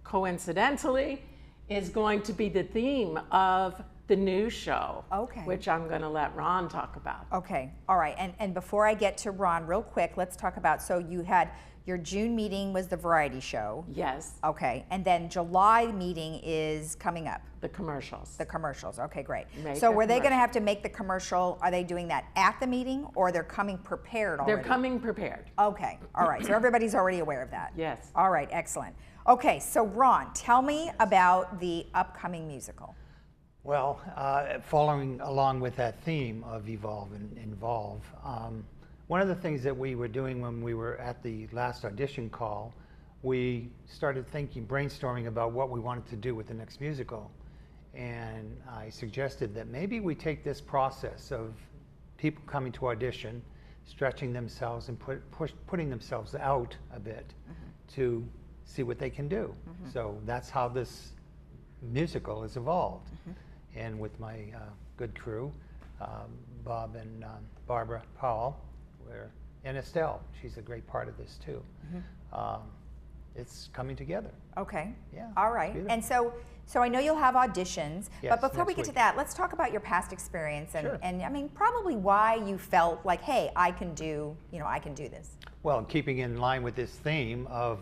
coincidentally, is going to be the theme of the new show, which I'm going to let Ron talk about. Okay, all right. And before I get to Ron, real quick, let's talk about, so you had your June meeting was the variety show. Yes. Okay, and then July meeting is coming up. The commercials. The commercials, okay, great. Make So a were they gonna commercial. have to make the commercial, are they doing that at the meeting, or they're coming prepared already? They're coming prepared. Okay, all right, so everybody's already aware of that? Yes. All right, excellent. Okay, so Ron, tell me about the upcoming musical. Well, following along with that theme of evolve and involve, one of the things that we were doing when we were at the last audition call, we started brainstorming about what we wanted to do with the next musical. And I suggested that maybe we take this process of people coming to audition, stretching themselves and putting themselves out a bit to see what they can do. So that's how this musical has evolved. And with my good crew, Bob and Barbara Powell, and Estelle, she's a great part of this too. It's coming together. Okay. Yeah. All right. beautiful. And so I know you'll have auditions, Yes, but before we next get to week. that, let's talk about your past experience and, Sure. and I mean, probably why you felt like, hey, I can do this. Well, keeping in line with this theme of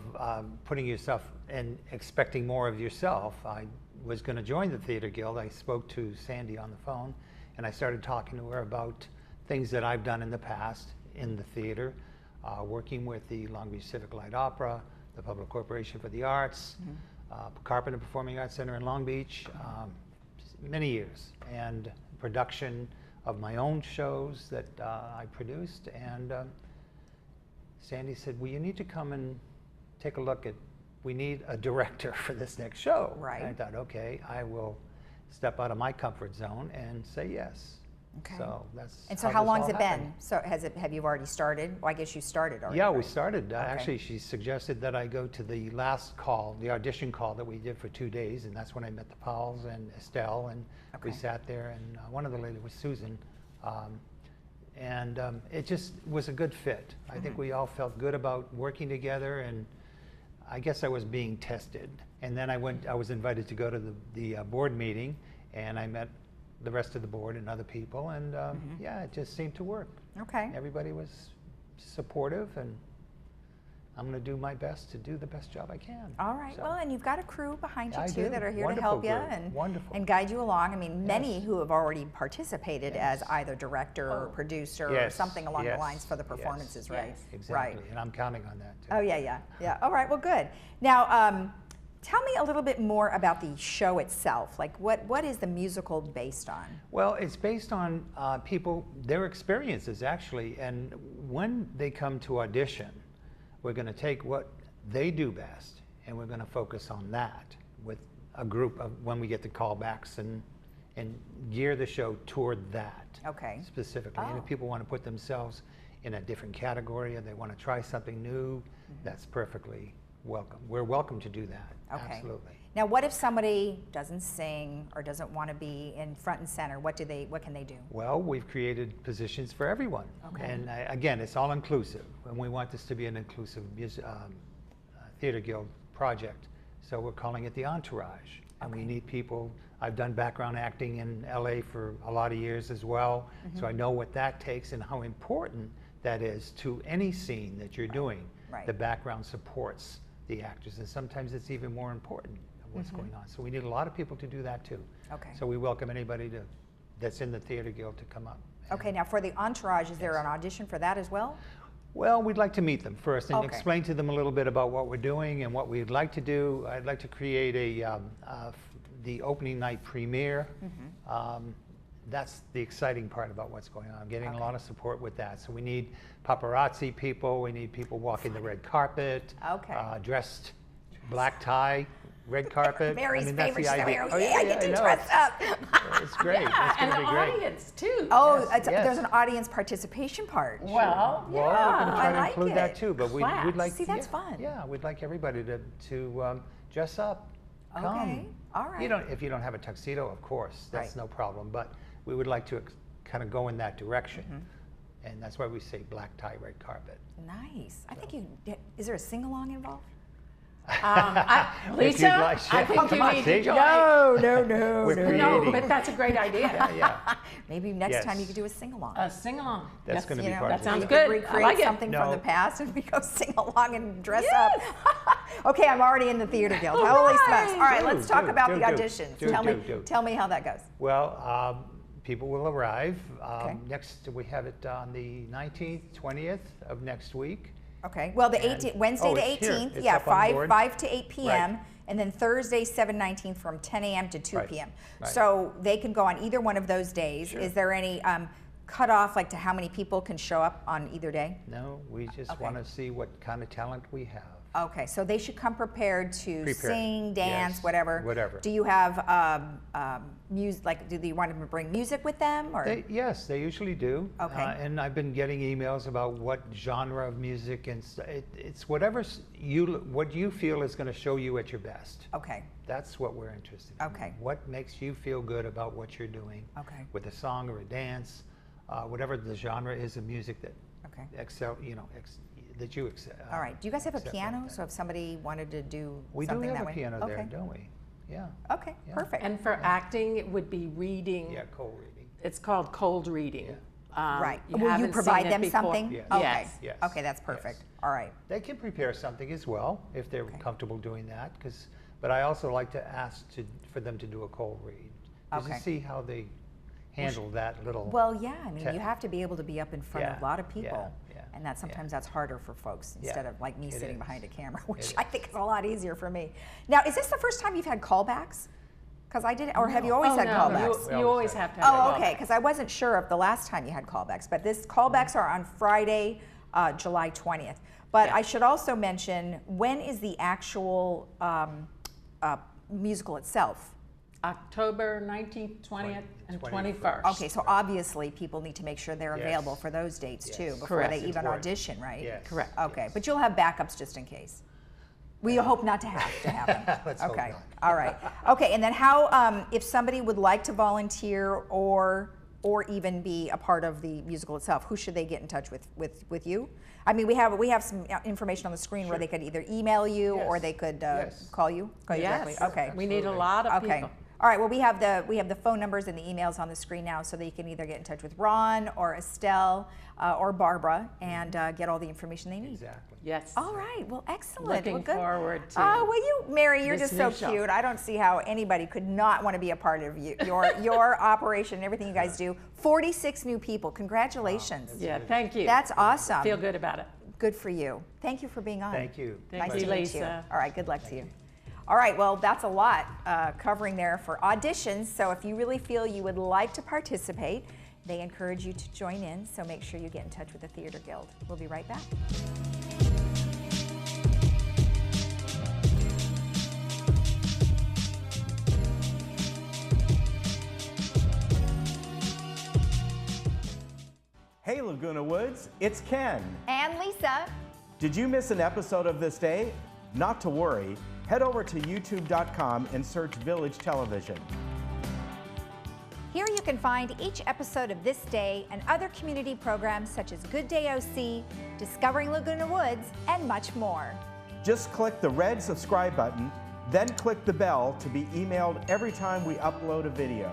putting yourself and expecting more of yourself, I was going to join the Theater Guild. I spoke to Sandy on the phone, and I started talking to her about things that I've done in the past in the theater, working with the Long Beach Civic Light Opera, the Public Corporation for the Arts, Carpenter Performing Arts Center in Long Beach, many years, and production of my own shows that I produced. And Sandy said, well, you need to come and take a look at, we need a director for this next show. Right. And I thought, okay, I will step out of my comfort zone and say yes. Okay. So that's And so how this long has all it happened. been? So have you already started? Well, I guess you started already. Yeah, we right? started. Okay. Actually, she suggested that I go to the last call, the audition call that we did for 2 days, and that's when I met the Powells and Estelle, and we sat there, and one of the ladies was Susan, and it just was a good fit. I think we all felt good about working together, and I guess I was being tested. And then I was invited to go to the board meeting, and I met the rest of the board and other people, and yeah, it just seemed to work. Okay. Everybody was supportive, and I'm going to do my best to do the best job I can. All right. So, Well, and you've got a crew behind you I too do. that are here to Wonderful help you group. and guide you along. I mean, many Yes. who have already participated Yes. as either director or producer or Yes. something along the Yes. lines for the performances, Yes. right? Exactly. Right. And I'm counting on that too. Oh yeah. All right. Well, good. Now, tell me a little bit more about the show itself. Like, what is the musical based on? Well, it's based on people, their experiences actually, and when they come to audition, we're going to take what they do best and we're going to focus on that with a group of when we get the callbacks and gear the show toward that specifically. And if people want to put themselves in a different category or they want to try something new, that's perfectly welcome. We're welcome to do that. Okay. Absolutely. Now, what if somebody doesn't sing or doesn't want to be in front and center? What can they do? Well, we've created positions for everyone. Okay. And again, it's all inclusive. And we want this to be an inclusive theater guild project. So we're calling it the Entourage. And we need people. I've done background acting in LA for a lot of years as well. So I know what that takes and how important that is to any scene that you're doing. Right. The background supports the actors. And sometimes it's even more important of what's going on. So we need a lot of people to do that too. Okay. So we welcome anybody that's in the theater guild to come up. Okay. Now, for the Entourage, is there an audition for that as well? Well, we'd like to meet them first and Okay. explain to them a little bit about what we're doing and what we'd like to do. I'd like to create the opening night premiere. That's the exciting part about what's going on. I'm getting a lot of support with that. So we need paparazzi people. We need people walking the red carpet, dressed black tie, red carpet. Mary's that's favorite the idea. scenario. I get to dress up. It's great. It's going to be great. Audience too. Oh, Yes. there's an audience participation part. Well, Well, we're going to try to I like include that it. too, but we'd like See, that's fun. Yeah, we'd like everybody to dress up. Come. Okay, all right. If you don't have a tuxedo, of course, that's no problem. But we would like to kind of go in that direction, and that's why we say black tie, red carpet. Nice. I think is there a sing along involved? Lisa, I think you need to join. No. No, but that's a great idea. Yeah. Maybe next time you could do a sing along. A sing along. That's going to be part that of it. sounds You good. could recreate I like something it. from the past and we go sing along and dress up. Okay, I'm already in the theater guild. Holy smokes. All right, let's talk about the auditions. Tell me how that goes. Well, people will arrive. Next, we have it on the 19th, 20th of next week. Okay. Well, the 18th, Wednesday the 18th, It's up on board. 5 to 8 p.m. Right. And then Thursday, 7/19 from 10 a.m. to 2 Right. p.m. Right. So they can go on either one of those days. Sure. Is there any cutoff, like to how many people can show up on either day? No, we just want to see what kind of talent we have. Okay, so they should come prepared to sing, dance, Yes, whatever. whatever. Do you have music? Like, do you want them to bring music with them, or? Yes, they usually do. Okay. And I've been getting emails about what genre of music, and it's whatever what you feel is going to show you at your best. Okay. That's what we're interested in. Okay. What makes you feel good about what you're doing? Okay. With a song or a dance, whatever the genre is of music that that you excel. All right. Do you guys have a accept piano? like that. So if somebody wanted to do We do something have that a way, piano there, don't we? Yeah. Okay. Yeah. Perfect. And for acting, it would be reading. Yeah, cold reading. It's called cold reading. Right. Will you haven't provide seen it them before. something? Yes. Okay. Yes. Yes. Okay, that's perfect. All right. They can prepare something as well if they're comfortable doing that. But I also like to ask for them to do a cold read, just to see how they handle that little. Well, yeah. I mean, you have to be able to be up in front of a lot of people, yeah, and sometimes that's harder for folks instead of like me sitting behind a camera, which It I think is a lot easier for me. Now, is this the first time you've had callbacks? Because I did, or have you always had callbacks? You always have to have Oh, okay. Because I wasn't sure of the last time you had callbacks, but this callbacks are on Friday, July 20th. But I should also mention, when is the actual musical itself? October 19th, 20th, and 21st. Okay, so obviously people need to make sure they're available for those dates too before Correct. they It's even important. audition, right? Yes. Correct. Okay, but you'll have backups just in case. We hope not to have to happen. Let's hope Okay, not. all right. Okay, and then how, if somebody would like to volunteer or even be a part of the musical itself, who should they get in touch with you? I mean, we have some information on the screen where they could either email you or they could call you. Call you Yes. directly. Okay. We need a lot of Okay. people. All right, well, we have the phone numbers and the emails on the screen now, so that you can either get in touch with Ron or Estelle or Barbara and get all the information they need. Exactly. Yes. All right, well, excellent. Looking well, good. forward to Oh, well, you, Mary, you're this just so new show. cute. I don't see how anybody could not want to be a part of your operation and everything you guys do. 46 new people. Congratulations. Wow, yeah, thank you. That's awesome. Feel good about it. Good for you. Thank you for being on. Thank you. Nice Thank you, to meet Lisa. you. All right, good luck to you. All right, well, that's a lot covering there for auditions. So if you really feel you would like to participate, they encourage you to join in. So make sure you get in touch with the Theater Guild. We'll be right back. Hey Laguna Woods, it's Ken. And Lisa. Did you miss an episode of This Day? Not to worry, head over to youtube.com and search Village Television. Here you can find each episode of This Day and other community programs such as Good Day OC, Discovering Laguna Woods, and much more. Just click the red subscribe button, then click the bell to be emailed every time we upload a video.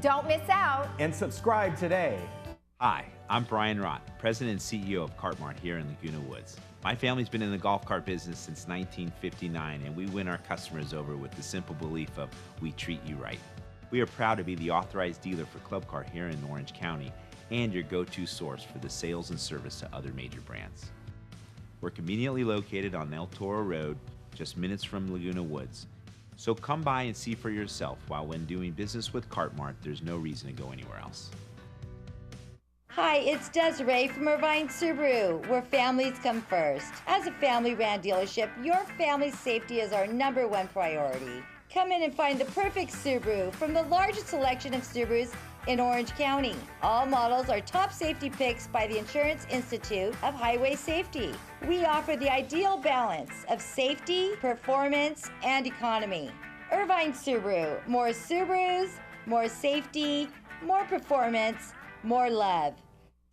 Don't miss out. And subscribe today. Hi, I'm Brian Rott, President and CEO of Cartmart here in Laguna Woods. My family's been in the golf cart business since 1959, and we win our customers over with the simple belief of we treat you right. We are proud to be the authorized dealer for Club Cart here in Orange County and your go-to source for the sales and service to other major brands. We're conveniently located on El Toro Road, just minutes from Laguna Woods. So come by and see for yourself, while when doing business with Cartmart, there's no reason to go anywhere else. Hi, it's Desiree from Irvine Subaru, where families come first. As a family-ran dealership, your family's safety is our #1 priority. Come in and find the perfect Subaru from the largest selection of Subarus in Orange County. All models are top safety picks by the Insurance Institute of Highway Safety. We offer the ideal balance of safety, performance, and economy. Irvine Subaru, more Subarus, more safety, more performance, more love.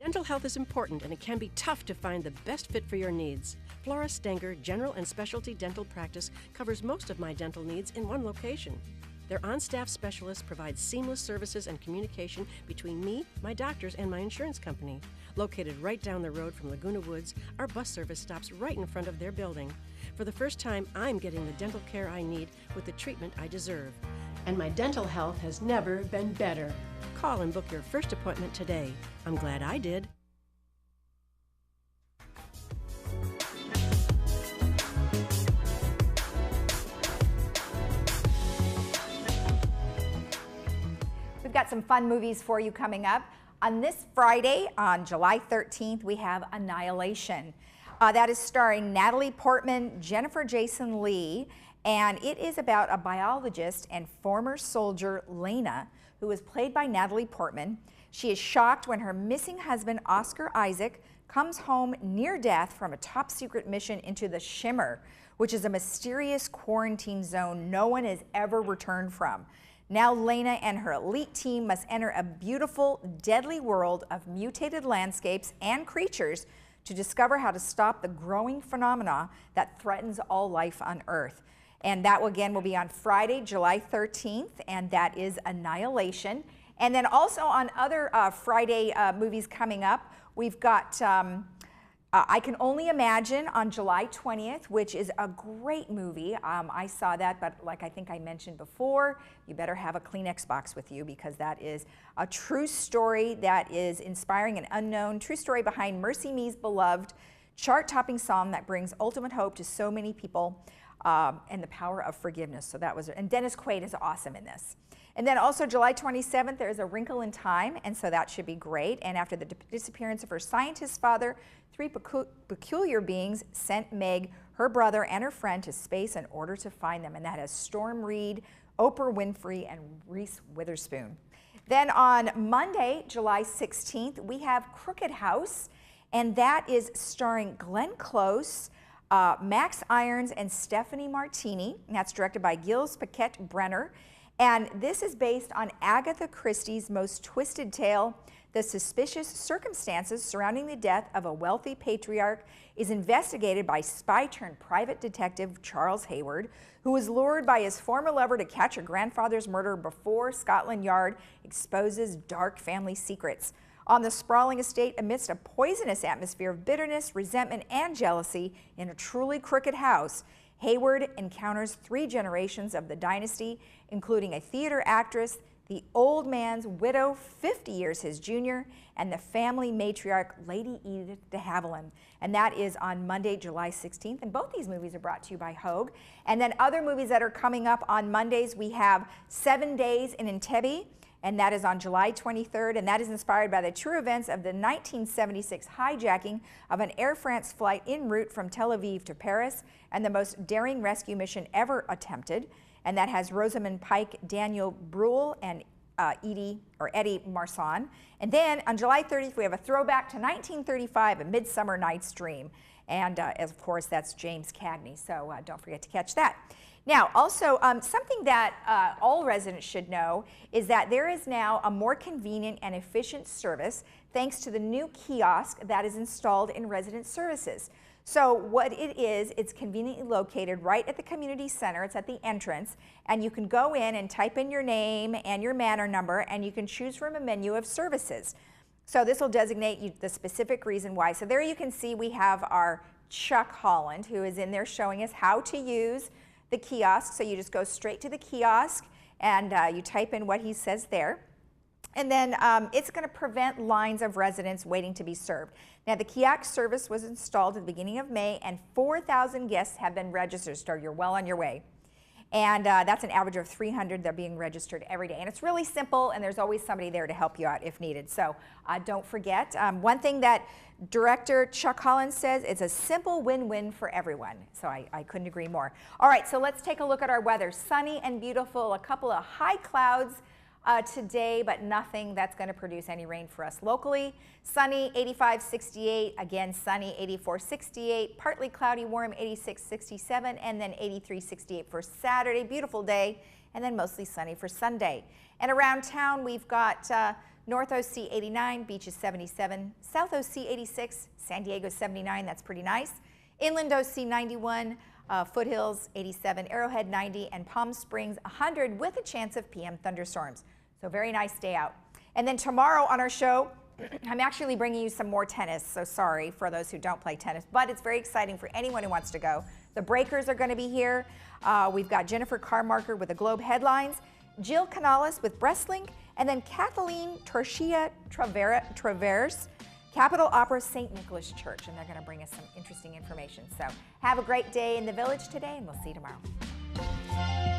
Dental health is important, and it can be tough to find the best fit for your needs. Flora Stenger General and Specialty Dental Practice covers most of my dental needs in one location. Their on-staff specialists provide seamless services and communication between me, my doctors, and my insurance company. Located right down the road from Laguna Woods, our bus service stops right in front of their building. For the first time, I'm getting the dental care I need with the treatment I deserve. And my dental health has never been better. Call and book your first appointment today. I'm glad I did. We've got some fun movies for you coming up. On this Friday, on July 13th, we have Annihilation. That is starring Natalie Portman, Jennifer Jason Leigh, and it is about a biologist and former soldier, Lena, who is played by Natalie Portman. She is shocked when her missing husband, Oscar Isaac, comes home near death from a top secret mission into the Shimmer, which is a mysterious quarantine zone no one has ever returned from. Now Lena and her elite team must enter a beautiful, deadly world of mutated landscapes and creatures to discover how to stop the growing phenomena that threatens all life on Earth. And that again will be on Friday, July 13th, and that is Annihilation. And then also on other Friday movies coming up, we've got I Can Only Imagine on July 20th, which is a great movie. I saw that, but like I think I mentioned before, you better have a Kleenex box with you, because that is a true story that is inspiring and unknown. True story behind Mercy Me's beloved chart-topping song that brings ultimate hope to so many people, and the power of forgiveness. So that was, and Dennis Quaid is awesome in this. And then also July 27th, there's A Wrinkle in Time, and so that should be great. And after the disappearance of her scientist father, three peculiar beings sent Meg, her brother, and her friend to space in order to find them. And that has Storm Reed, Oprah Winfrey, and Reese Witherspoon. Then on Monday, July 16th, we have Crooked House, and that is starring Glenn Close, Max Irons, and Stephanie Martini. And that's directed by Gilles Paquette Brenner. And this is based on Agatha Christie's most twisted tale, The suspicious circumstances surrounding the death of a wealthy patriarch is investigated by spy-turned-private detective Charles Hayward, who was lured by his former lover to catch her grandfather's murder before Scotland Yard exposes dark family secrets. On the sprawling estate, amidst a poisonous atmosphere of bitterness, resentment, and jealousy in a truly crooked house, Hayward encounters 3 generations of the dynasty, including a theater actress, the old man's widow, 50 years his junior, and the family matriarch, Lady Edith de Havilland. And that is on Monday, July 16th. And both these movies are brought to you by Hogue. And then other movies that are coming up on Mondays, we have 7 Days in Entebbe, and that is on July 23rd, and that is inspired by the true events of the 1976 hijacking of an Air France flight en route from Tel Aviv to Paris, and the most daring rescue mission ever attempted. And that has Rosamund Pike, Daniel Bruhl, and Eddie Marsan. And then on July 30th, we have a throwback to 1935, A Midsummer Night's Dream. And of course, that's James Cagney, so don't forget to catch that. Now, also, something that all residents should know is that there is now a more convenient and efficient service thanks to the new kiosk that is installed in resident services. So what it is, it's conveniently located right at the community center. It's at the entrance, and you can go in and type in your name and your manor number, and you can choose from a menu of services. So this will designate you the specific reason why. So there you can see we have our Chuck Holland, who is in there showing us how to use the kiosk. So you just go straight to the kiosk, and you type in what he says there. And then it's going to prevent lines of residents waiting to be served. Now, the kiosk service was installed at the beginning of May, and 4,000 guests have been registered, so you're well on your way. And that's an average of 300 that are being registered every day. And it's really simple, and there's always somebody there to help you out if needed. So don't forget. One thing that Director Chuck Holland says, it's a simple win-win for everyone. So I couldn't agree more. All right, so let's take a look at our weather. Sunny and beautiful, a couple of high clouds today, but nothing that's going to produce any rain for us locally. Sunny, 85-68, again sunny, 84-68, partly cloudy, warm, 86-67, and then 83-68 for Saturday, beautiful day, and then mostly sunny for Sunday. And around town, we've got North OC 89, Beaches 77, South OC 86, San Diego 79, that's pretty nice. Inland OC 91, Foothills 87, Arrowhead 90, and Palm Springs 100 with a chance of PM thunderstorms. So very nice day out. And then tomorrow on our show, I'm actually bringing you some more tennis, so sorry for those who don't play tennis, but it's very exciting for anyone who wants to go. The Breakers are going to be here. We've got Jennifer Carmarker with the Globe headlines, Jill Canales with Breastlink, and then Kathleen Torchia Travers, Capitol Opera St. Nicholas Church, and they're going to bring us some interesting information. So have a great day in the village today, and we'll see you tomorrow.